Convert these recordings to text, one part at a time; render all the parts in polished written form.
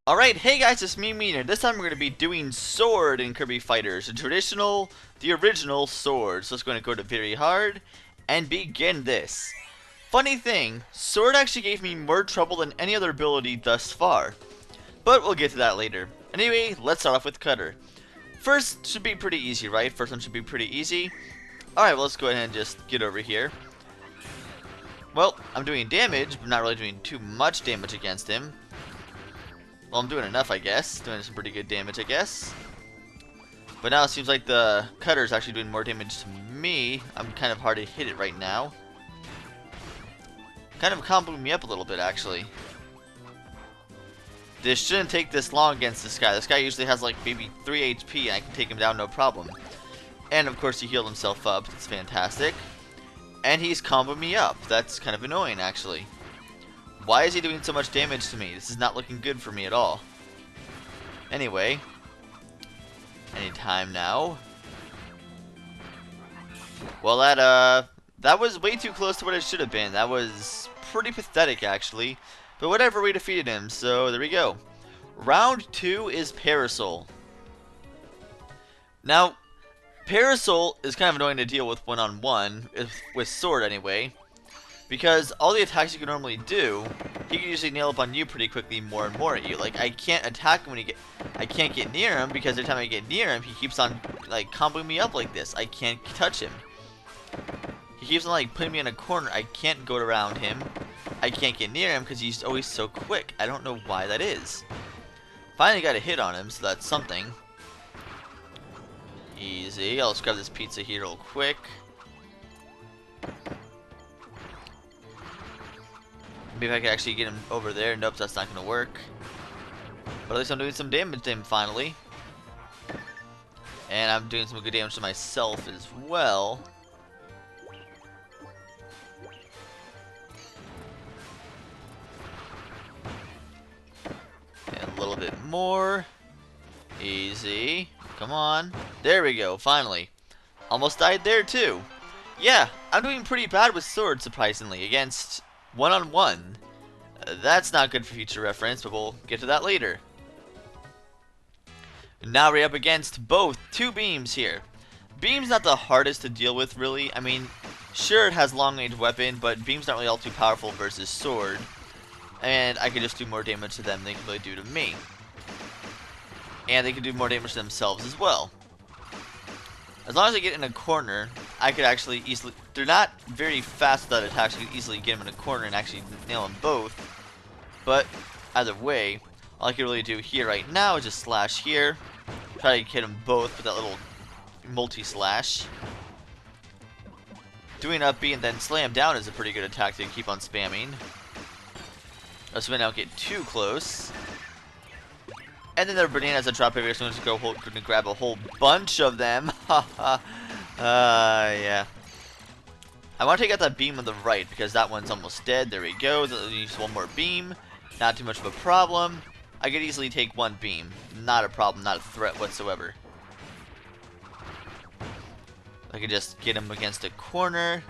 Alright, hey guys, it's me, Meaner. This time we're going to be doing Sword in Kirby Fighters. The original Sword. So it's going to go to very hard and begin this. Funny thing, Sword actually gave me more trouble than any other ability thus far. But we'll get to that later. Anyway, let's start off with Cutter. First should be pretty easy, right? First one should be pretty easy. Alright, well, let's go ahead and just get over here. Well, I'm doing damage, but not really doing too much damage against him. Well, I'm doing enough, I guess. Doing some pretty good damage, I guess. But now it seems like the Cutter is actually doing more damage to me. I'm kind of hard to hit it right now. Kind of comboing me up a little bit, actually. This shouldn't take this long against this guy. This guy usually has like maybe 3 HP and I can take him down no problem. And of course he healed himself up. It's fantastic. And he's comboing me up. That's kind of annoying, actually. Why is he doing so much damage to me? This is not looking good for me at all. Anyway. Anytime now. Well, that was way too close to what it should have been. That was pretty pathetic, actually. But whatever, we defeated him, so there we go. Round 2 is Parasol. Now, Parasol is kind of annoying to deal with one-on-one, with Sword anyway. Because all the attacks you can normally do, he can usually nail up on you pretty quickly more and more at you. Like, I can't attack him when I can't get near him because every time I get near him, he keeps on, like, comboing me up like this. I can't touch him. He keeps on, like, putting me in a corner. I can't go around him. I can't get near him because he's always so quick. I don't know why that is. Finally got a hit on him, so that's something. Easy. I'll just grab this pizza here real quick. Maybe I can actually get him over there. Nope, that's not going to work. But at least I'm doing some damage to him finally. And I'm doing some good damage to myself as well. And a little bit more. Easy. Come on. There we go, finally. Almost died there too. Yeah, I'm doing pretty bad with Sword, surprisingly, against one-on-one. That's not good for future reference, but we'll get to that later. Now we're up against both 2 beams here. Beam's not the hardest to deal with, really. I mean, sure, it has long-range weapon, but Beam's not really all too powerful versus Sword. And I can just do more damage to them than they can really do to me. And they can do more damage to themselves as well. As long as I get in a corner, I could actually easily... They're not very fast with that attacks. I could easily get them in a corner and actually nail them both. But, either way, all I can really do here right now is just slash here. Try to hit them both with that little multi-slash. Doing up B and then slam down is a pretty good attack to keep on spamming. Assuming I don't get too close. And then there are bananas that drop everywhere, so I'm just going to grab a whole bunch of them. Haha. Yeah. I want to take out that beam on the right, because that one's almost dead. There we go. Just one more beam. Not too much of a problem. I could easily take one beam. Not a problem, not a threat whatsoever. I could just get him against a corner.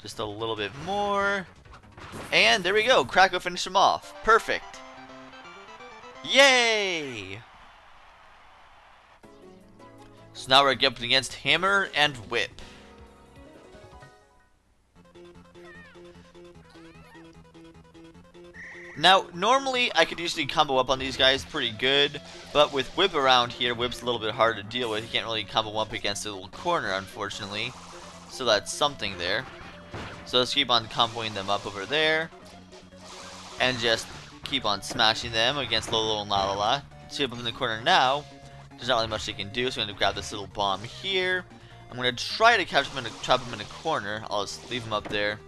Just a little bit more. And there we go. Crack will finish him off. Perfect. Yay! So now we're up against Hammer and Whip. Now, normally I could usually combo up on these guys pretty good, but with Whip around here, Whip's a little bit hard to deal with. You can't really combo up against a little corner, unfortunately. So that's something there. So let's keep on comboing them up over there. And just keep on smashing them against Lolo and Lalala. See up in the corner now. There's not really much they can do, so I'm going to grab this little bomb here. I'm going to try to catch him trap him in a corner. I'll just leave him up there.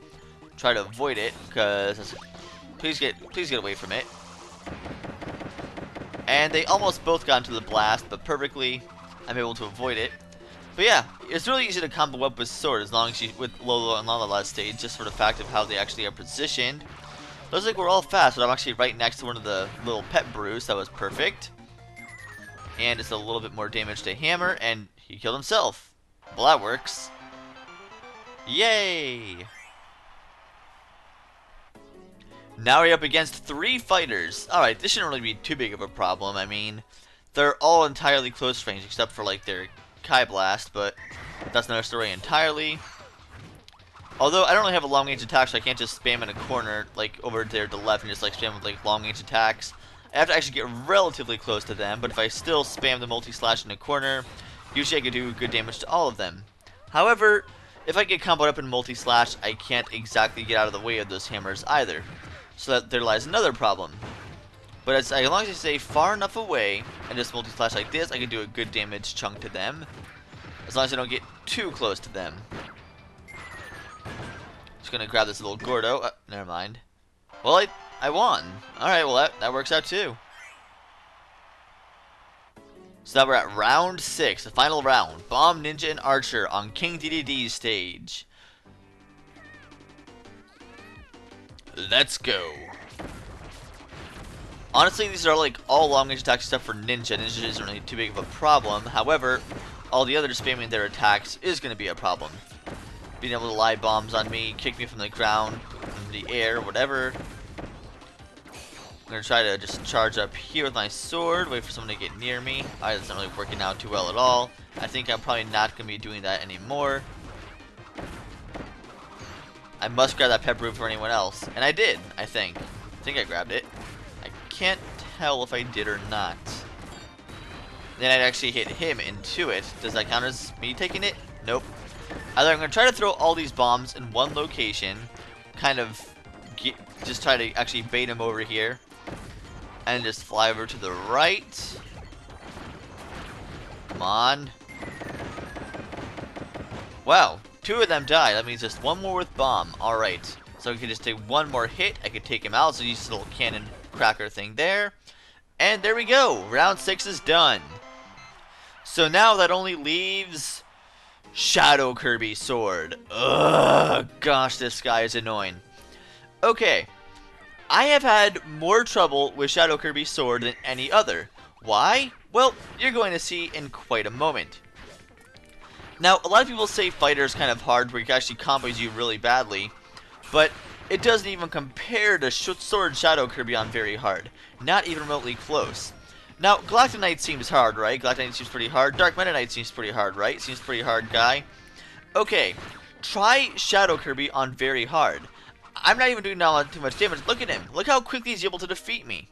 Try to avoid it, because please get away from it. And they almost both got into the blast, but perfectly I'm able to avoid it. But yeah, it's really easy to combo up with Sword as long as you with Lolo and Lalala's stage, just for the fact of how they actually are positioned. Looks like we're all fast, but I'm actually right next to one of the little pet brews. That was perfect. And it's a little bit more damage to Hammer, and he killed himself. Well, that works. Yay! Now we're up against 3 fighters. Alright, this shouldn't really be too big of a problem. I mean, they're all entirely close range except for like their Kai Blast, but that's another story entirely. Although I don't really have a long range attack, so I can't just spam in a corner like over there to the left and just like spam with like long range attacks. I have to actually get relatively close to them, but if I still spam the multi-slash in a corner, usually I can do good damage to all of them. However, if I get comboed up in multi-slash, I can't exactly get out of the way of those hammers either. So that there lies another problem. But as long as I stay far enough away and just multi-slash like this, I can do a good damage chunk to them. As long as I don't get too close to them. Just gonna grab this little Gordo. Never mind. Well, I won. Alright, well that works out too. So now we're at round 6, the final round. Bomb, Ninja, and Archer on King DDD's stage. Let's go. Honestly, these are like all long range attacks except for Ninja. Ninja isn't really too big of a problem. However, all the others spamming their attacks is going to be a problem. Being able to lie bombs on me, kick me from the ground, from the air, whatever. I'm going to try to just charge up here with my sword, wait for someone to get near me. Alright, that's not really working out too well at all. I think I'm probably not going to be doing that anymore. I must grab that pepperoo for anyone else. And I did, I think. I think I grabbed it. I can't tell if I did or not. Then I'd actually hit him into it. Does that count as me taking it? Nope. Either I'm going to try to throw all these bombs in one location. Kind of just try to actually bait him over here. And just fly over to the right. Come on. Wow. 2 of them died. That means just 1 more with bomb. Alright. So we can just take 1 more hit. I could take him out. So use this little cannon cracker thing there. And there we go. Round 6 is done. So now that only leaves Shadow Kirby Sword. Ugh. Gosh, this guy is annoying. Okay. I have had more trouble with Shadow Kirby Sword than any other. Why? Well, you're going to see in quite a moment. Now, a lot of people say Fighter is kind of hard where it actually combos you really badly, but it doesn't even compare to Sword Shadow Kirby on very hard. Not even remotely close. Now, Galactic Knight seems hard, right? Galactic Knight seems pretty hard. Dark Meta Knight seems pretty hard, right? Seems pretty hard guy. Okay, try Shadow Kirby on very hard. I'm not even doing too much damage. Look at him. Look how quickly he's able to defeat me.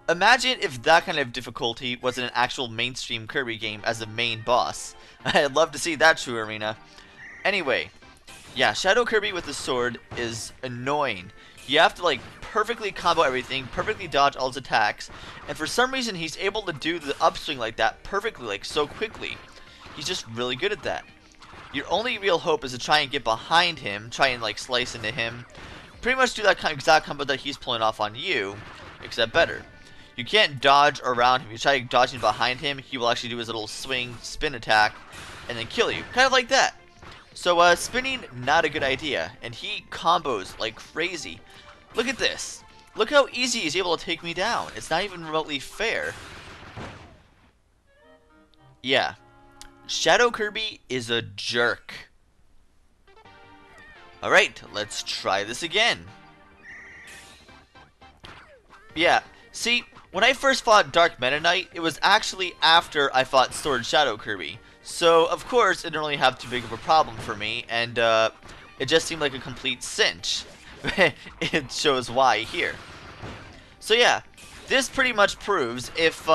Imagine if that kind of difficulty was in an actual mainstream Kirby game as the main boss. I'd love to see that true arena. Anyway, yeah, Shadow Kirby with the sword is annoying. You have to like perfectly combo everything, perfectly dodge all his attacks, and for some reason he's able to do the upswing like that perfectly, like so quickly. He's just really good at that. Your only real hope is to try and get behind him, try and like slice into him. Pretty much do that kind of exact combo that he's pulling off on you, except better. You can't dodge around him. If you try dodging behind him, he will actually do his little swing, spin attack, and then kill you. Kind of like that. So, spinning, not a good idea. And he combos like crazy. Look at this. Look how easy he's able to take me down. It's not even remotely fair. Yeah. Shadow Kirby is a jerk. Alright, let's try this again. Yeah, see, when I first fought Dark Meta Knight, it was actually after I fought Sword Shadow Kirby. So, of course, it didn't really have too big of a problem for me, and it just seemed like a complete cinch. It shows why here. So yeah, this pretty much proves if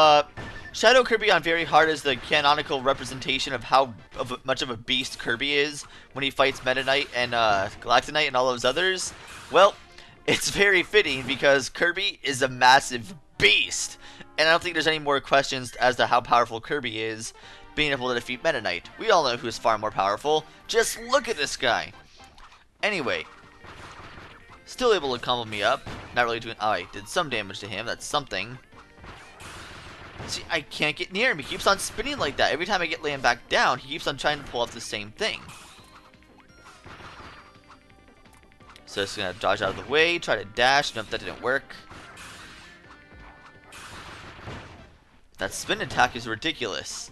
Shadow Kirby on very hard is the canonical representation of how much of a beast Kirby is when he fights Meta Knight and Galactic Knight and all those others, well, it's very fitting because Kirby is a massive beast. And I don't think there's any more questions as to how powerful Kirby is being able to defeat Meta Knight. We all know who's far more powerful. Just look at this guy. Anyway, still able to combo me up. Not really doing... Oh, I did some damage to him. That's something. See, I can't get near him. He keeps on spinning like that. Every time I get laying back down, he keeps on trying to pull off the same thing. So just gonna dodge out of the way, try to dash. Nope, that didn't work. That spin attack is ridiculous.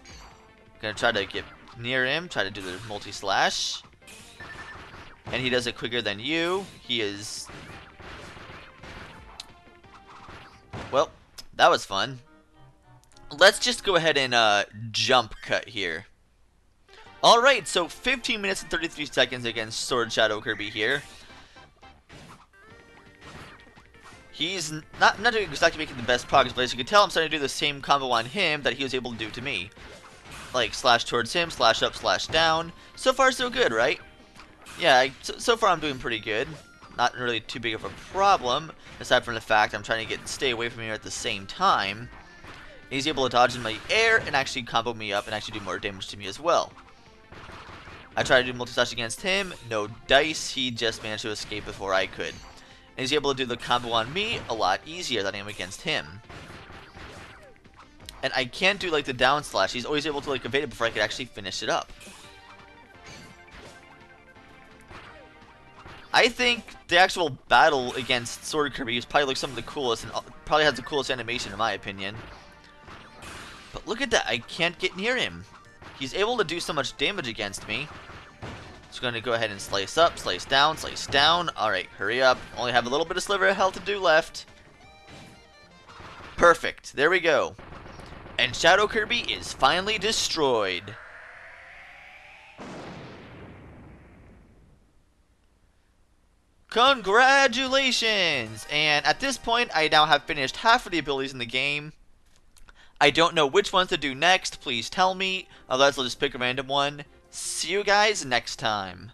Gonna try to get near him, try to do the multi-slash. And he does it quicker than you. He is That was fun. Let's just go ahead and jump cut here. Alright, so 15 minutes and 33 seconds against Sword Shadow Kirby here. He's not doing exactly making the best progress, but as you can tell, I'm starting to do the same combo on him that he was able to do to me. Like, slash towards him, slash up, slash down. So far, so good, right? Yeah, so far I'm doing pretty good. Not really too big of a problem, aside from the fact I'm trying to stay away from here at the same time. He's able to dodge in my air and actually combo me up and actually do more damage to me as well. I tried to do multi-slash against him, no dice, he just managed to escape before I could. And he's able to do the combo on me a lot easier than I am against him. And I can't do like the down slash, he's always able to like evade it before I could actually finish it up. I think the actual battle against Sword Kirby is probably like some of the coolest and probably has the coolest animation in my opinion. But look at that, I can't get near him. He's able to do so much damage against me. Just going to go ahead and slice up, slice down, slice down. Alright, hurry up. Only have a little bit of sliver of health to do left. Perfect. There we go. And Shadow Kirby is finally destroyed. Congratulations! And at this point, I now have finished half of the abilities in the game. I don't know which ones to do next. Please tell me. Otherwise, I'll just pick a random one. See you guys next time.